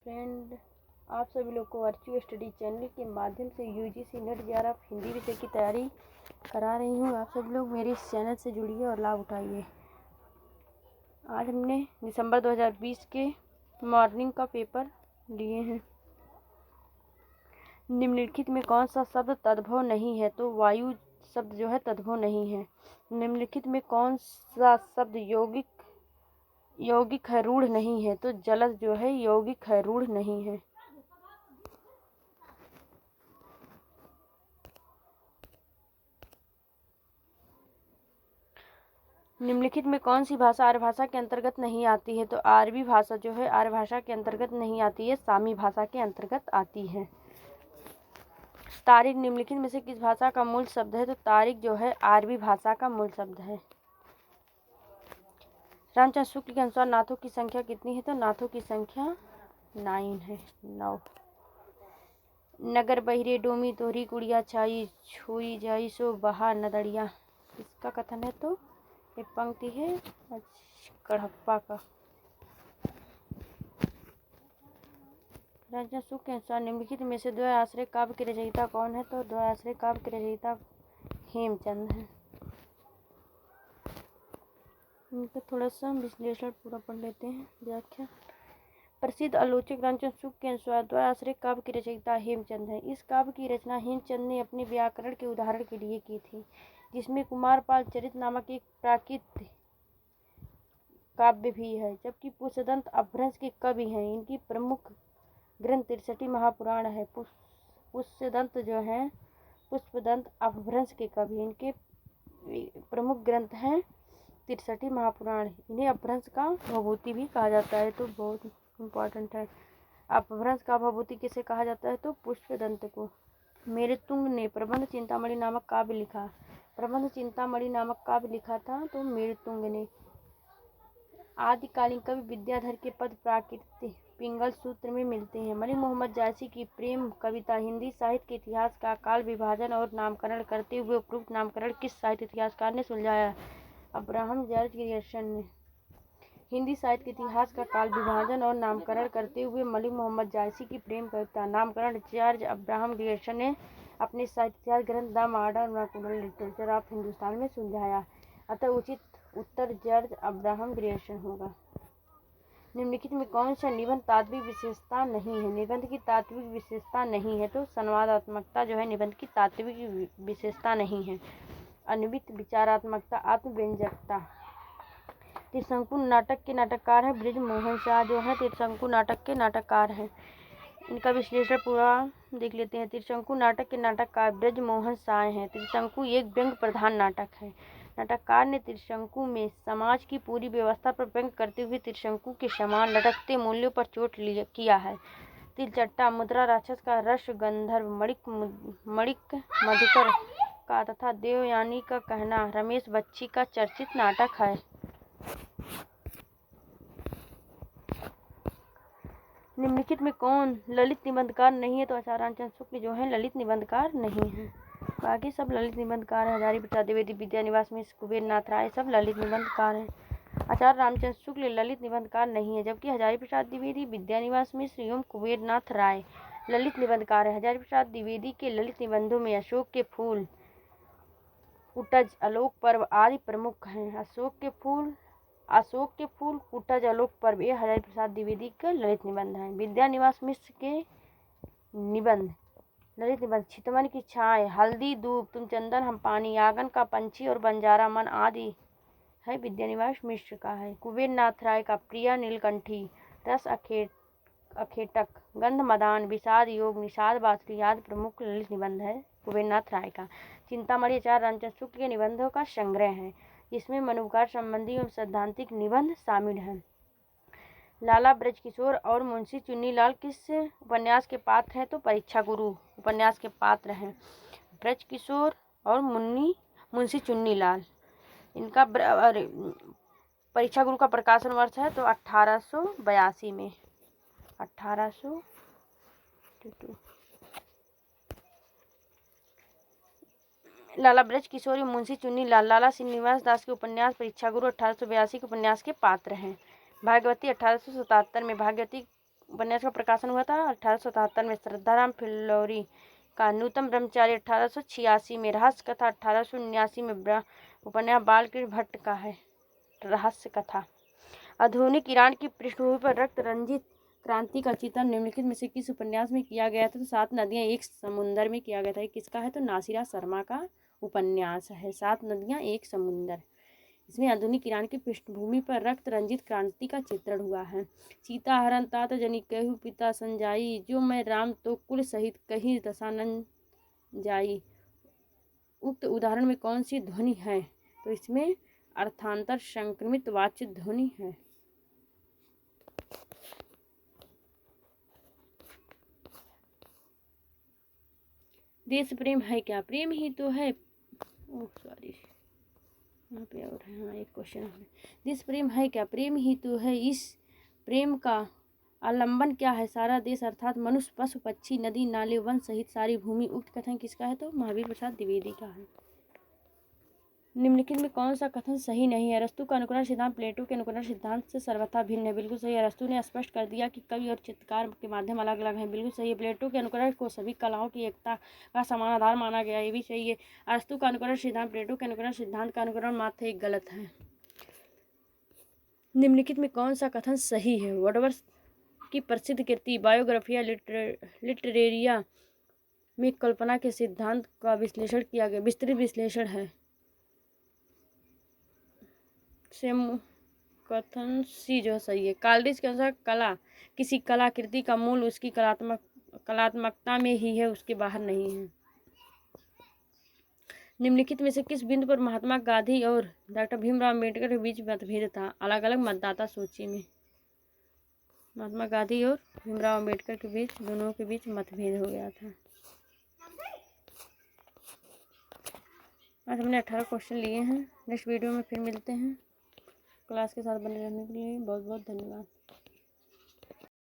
Friend, आप सभी लोग को वर्चुअल स्टडी चैनल के माध्यम से यूजीसी नेट जेआरएफ हिंदी विषय की तैयारी करा रही हूँ। आप सब लोग मेरे इस चैनल से जुड़िए और लाभ उठाइए। आज हमने दिसंबर 2020 के मॉर्निंग का पेपर लिए हैं। निम्नलिखित में कौन सा शब्द तद्भव नहीं है? तो वायु शब्द जो है तद्भव नहीं है। निम्नलिखित में कौन सा शब्द यौगिक है, रूढ़ नहीं है? तो जलज जो है यौगिक है, रूढ़ नहीं है। निम्नलिखित में कौन सी भाषा आर्य भाषा के अंतर्गत नहीं आती है? तो अरबी भाषा जो है आर्य भाषा के अंतर्गत नहीं आती है, सामी भाषा के अंतर्गत आती है। तारिक निम्नलिखित में से किस भाषा का मूल शब्द है? तो तारिक जो है अरबी भाषा का मूल शब्द है। रामचंद्र शुक्ल के अनुसार नाथों की संख्या कितनी है? तो नाथों की संख्या 9 है, 9। नगर बहिरे डोमी तोहरी गुड़िया छाई, छुई जाई सो बहा नदड़िया, इसका कथन है। तो ये पंक्ति है कड़हप्पा का। रामचंद्र शुक्ल के अनुसार निम्नलिखित में से द्वय आश्रय काव्य के रचयिता कौन है? तो द्वय आश्रय काव्य के रचयिता हेमचंद है। इनका थोड़ा सा विश्लेषण पूरा पढ़ लेते हैं। व्याख्या। प्रसिद्ध आलोचक रामचंद्र शुक्ल के अनुसार द्वयाश्रय काव्य की रचयिता हेमचंद है। इस काव्य की रचना हेमचंद ने अपने व्याकरण के उदाहरण के लिए की थी, जिसमें कुमारपाल चरित नामक एक प्राकृत काव्य भी है, जबकि पुष्पदंत अपभ्रंश के कवि हैं। इनकी प्रमुख ग्रंथ 63 महापुराण है। पुष्पदंत जो है पुष्पदंत अपभ्रंश के कवि, इनके प्रमुख ग्रंथ हैं 63 महापुराण। इन्हें अपभ्रंश का भभूति भी कहा जाता है, तो बहुत इम्पोर्टेंट है। अपभ्रंश का भभूति किसे कहा जाता है? तो पुष्पदंत को। मेरुतुंग ने प्रबंध चिंतामणि नामक काव्य लिखा। प्रबंध चिंतामणि नामक काव्य लिखा था तो मेरुतुंग ने। आदिकालीन कवि विद्याधर के पद प्राकृत पिंगल सूत्र में मिलते हैं। मलिक मोहम्मद जायसी की प्रेम कविता हिंदी साहित्य के इतिहास का काल विभाजन और नामकरण करते हुए उपरोक्त नामकरण किस साहित्य इतिहासकार ने सुलझाया? अब्राहम जॉर्ज ग्रियर्सन ने। हिंदी साहित्य के इतिहास का काल विभाजन और नामकरण करते हुए मलिक मोहम्मद जायसी की प्रेम कविता नामकरण जॉर्ज अब्राहम ग्रियर्सन ने अपने साहित्य इतिहास ग्रंथ the modern vernacular literature of Hindustan में सुलझाया। अतः उचित उत्तर जॉर्ज अब्राहम ग्रियर्सन होगा। निम्नलिखित में कौन सा निबंध तात्विक विशेषता नहीं है? निबंध की तात्विक विशेषता नहीं है, तो संवादात्मकता जो है निबंध की तात्विक विशेषता नहीं है। अन्वित विचारात्मकता, आत्मव्यंजकता। त्रिशंकु नाटक के नाटककार हैं बृज मोहन शाह, जो है त्रिशंकु नाटक के नाटककार हैं। इनका विश्लेषण पूरा देख लेते हैं। त्रिशंकु नाटक के नाटककार बृज मोहन शाह हैं। त्रिशंकु एक व्यंग्य प्रधान नाटक है। नाटककार ने त्रिशंकु में समाज की पूरी व्यवस्था पर व्यंग्य करते हुए त्रिशंकु के समान लटकते मूल्यों पर चोट किया है। तिलचट्टा, मुद्रा राक्षस का, रस गंधर्व, मणिक मधुकर का तथा देवयानी का कहना रमेश बच्ची का चर्चित नाटक है। निम्नलिखित में कौन ललित निबंधकार नहीं है? तो आचार्य रामचंद्र शुक्ल जो है ललित निबंधकार नहीं है। बाकी सब ललित निबंधकार है। हजारी प्रसाद द्विवेदी, विद्यानिवास मिश्र, कुबेरनाथ राय सब ललित निबंधकार हैं। आचार्य रामचंद्र शुक्ल ललित निबंधकार नहीं है, जबकि हजारी प्रसाद द्विवेदी, विद्यानिवास मिश्र एवं कुबेरनाथ राय ललित निबंधकार है। हजारी प्रसाद द्विवेदी के ललित निबंधों में अशोक के फूल, कुटज, आलोक पर्व आदि प्रमुख हैं। अशोक के फूल, कुटज, आलोक पर्व ये हजारी प्रसाद द्विवेदी के ललित निबंध हैं। विद्यानिवास मिश्र के निबंध ललित निबंध छितवन की छाए, हल्दी दूब, तुम चंदन हम पानी, आंगन का पंछी और बंजारा मन आदि है विद्यानिवास मिश्र का है। कुबेरनाथ राय का प्रिया नीलकंठी, रस अखेटक, गंध मदान, विषाद योग, निषाद बासुरी आदि प्रमुख ललित निबंध है कुबेरनाथ राय का। चिंतामणि आचार्य रामचंद्र शुक्ल के निबंधों का संग्रह है, जिसमें मनुकार संबंधी एवं सैद्धांतिक निबंध शामिल हैं। लाला ब्रजकिशोर और मुंशी चुन्नीलाल किस उपन्यास के पात्र हैं? तो परीक्षा गुरु उपन्यास के पात्र हैं ब्रजकिशोर और मुंशी चुन्नीलाल। इनका परीक्षा गुरु का प्रकाशन वर्ष है तो 1882 में 1882। लाला ब्रजकिशोर और मुंशी चुन्नीलाल लाला श्रीनिवास दास के उपन्यास परीक्षा गुरु 1882 के उपन्यास के पात्र हैं। भाग्यवती 1877 में, भाग्यवती उपन्यास का प्रकाशन हुआ था 1877 में। श्रद्धाराम फिल्लौरी का नूतन ब्रह्मचारी 1886 में। रहस्य कथा 1879 में। उपन्यास बालकृष्ण भट्ट का है रहस्य कथा। आधुनिक ईरान की पृष्ठभूमि पर रक्त रंजित क्रांति का चित्रण निम्नलिखित में से किस उपन्यास में किया गया था? तो 7 नदियां एक समुंदर में किया गया था। किसका है? तो नासिरा शर्मा का उपन्यास है 7 नदियां एक समुंदर। इसमें आधुनिक ईरान की पृष्ठभूमि पर रक्त रंजित क्रांति का चित्रण हुआ है। सीता हरण तात जनि कहु पिता संजाई, जो मैं राम तो कुल सहित कहीं दशानन जाई। उक्त उदाहरण में कौन सी ध्वनि है? तो इसमें अर्थांतर संक्रमित वाच्य ध्वनि है। देश प्रेम है क्या? प्रेम ही तो है। सॉरी, यहाँ पे और है। हाँ, एक क्वेश्चन है। देश प्रेम है क्या? प्रेम ही तो है। इस प्रेम का आलंबन क्या है? सारा देश अर्थात मनुष्य, पशु, पक्षी, नदी, नाले, वन सहित सारी भूमि। उक्त कथन किसका है? तो महावीर प्रसाद द्विवेदी का है। निम्नलिखित में कौन सा कथन सही नहीं है? अरस्तु का अनुकरण सिद्धांत प्लेटो के अनुकरण सिद्धांत से सर्वथा भिन्न है। बिल्कुल सही। अरस्तु ने स्पष्ट कर दिया कि कवि और चित्रकार के माध्यम अलग अलग हैं। बिल्कुल सही है। प्लेटो के अनुकरण को सभी कलाओं की एकता का समान आधार माना गया। ये भी सही है। अरस्तु का अनुकरण सिद्धांत प्लेटो के अनुकरण सिद्धांत का अनुकरण मात्र एक गलत है। निम्नलिखित में कौन सा कथन सही है? वर्ड्सवर्थ की प्रसिद्ध कृति बायोग्राफिया लिटरेरिया में कल्पना के सिद्धांत का विश्लेषण किया गया। विस्तृत विश्लेषण है। कथन सी जो सही है। काल्डिस के अनुसार कला किसी कलाकृति का मूल उसकी कलात्मकता में ही है, उसके बाहर नहीं है। निम्नलिखित में से किस बिंदु पर महात्मा गांधी और डॉक्टर भीमराव अम्बेडकर के बीच मतभेद था? अलग अलग मतदाता सूची में महात्मा गांधी और भीमराव अम्बेडकर के बीच, दोनों के बीच मतभेद हो गया था। आज हमने 18 क्वेश्चन लिए हैं। नेक्स्ट वीडियो में फिर मिलते हैं। क्लास के साथ बने रहने के लिए बहुत बहुत धन्यवाद।